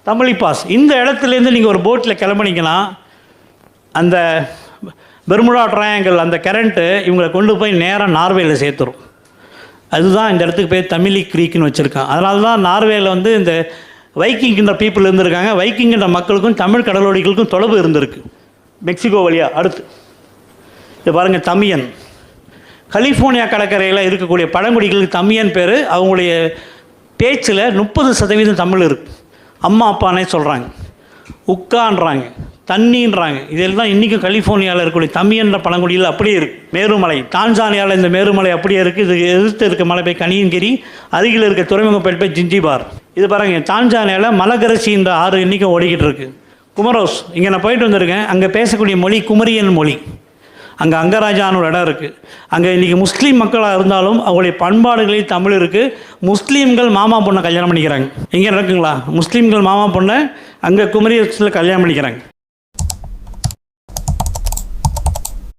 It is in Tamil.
தமிழிப்பாஸ் இந்த இடத்துலேருந்து நீங்கள் ஒரு போட்டில் கிளம்புனீங்கன்னா அந்த பெர்முடா ட்ரையாங்கிள் அந்த கரண்ட்டு இவங்களை கொண்டு போய் நேராக நார்வேயில் சேர்த்துரும். அதுதான் இந்த இடத்துக்கு போய் தமிழி க்ரீக்குன்னு வச்சுருக்கான். அதனால தான் நார்வேயில் வந்து இந்த வைக்கிங்கிற பீப்புள் இருந்திருக்காங்க. வைக்கிங்கிற மக்களுக்கும் தமிழ் கடலோடிகளுக்கும் தொடர்பு இருந்திருக்கு மெக்சிகோ வழியாக. அடுத்து இது பாருங்கள், தமியன். கலிஃபோர்னியா கடற்கரையில் இருக்கக்கூடிய பழங்குடிகளுக்கு தமியன் பேர். அவங்களுடைய பேச்சில் 30% தமிழ் இருக்குது. அம்மா அப்பானே சொல்கிறாங்க, உக்கான்றாங்க, தண்ணின்றாங்க. இதெல்லாம் இன்றைக்கும் கலிஃபோர்னியாவில் இருக்கக்கூடிய தமியன்ற பழங்குடியில் அப்படியே இருக்குது. மேருமலை, டான்சானியாவில் இந்த மேருமலை அப்படியே இருக்குது. இது எதிர்த்து இருக்க மலை போய் கனியங்கிரி, அருகில் இருக்க துறைமுகப்பேட் போய் ஜிஞ்சிபார். இது பாருங்கள், டான்சானியாவில் மலகரசின்ற ஆறு இன்றைக்கும் ஓடிக்கிட்டு இருக்குது. குமரோஸ், இங்கே நான் போயிட்டு வந்திருக்கேன். அங்கே பேசக்கூடிய மொழி குமரியன் மொழி. அங்கே அங்கராஜான்னு ஒரு இடம் இருக்குது. அங்கே இன்றைக்கி முஸ்லீம் மக்களாக இருந்தாலும் அவங்களுடைய பண்பாடுகளில் தமிழ் இருக்குது. முஸ்லீம்கள் மாமா பொண்ணை கல்யாணம் பண்ணிக்கிறாங்க. இங்கே இருக்குங்களா, முஸ்லீம்கள் மாமா பொண்ணை அங்கே குமரியத்தில் கல்யாணம் பண்ணிக்கிறாங்க.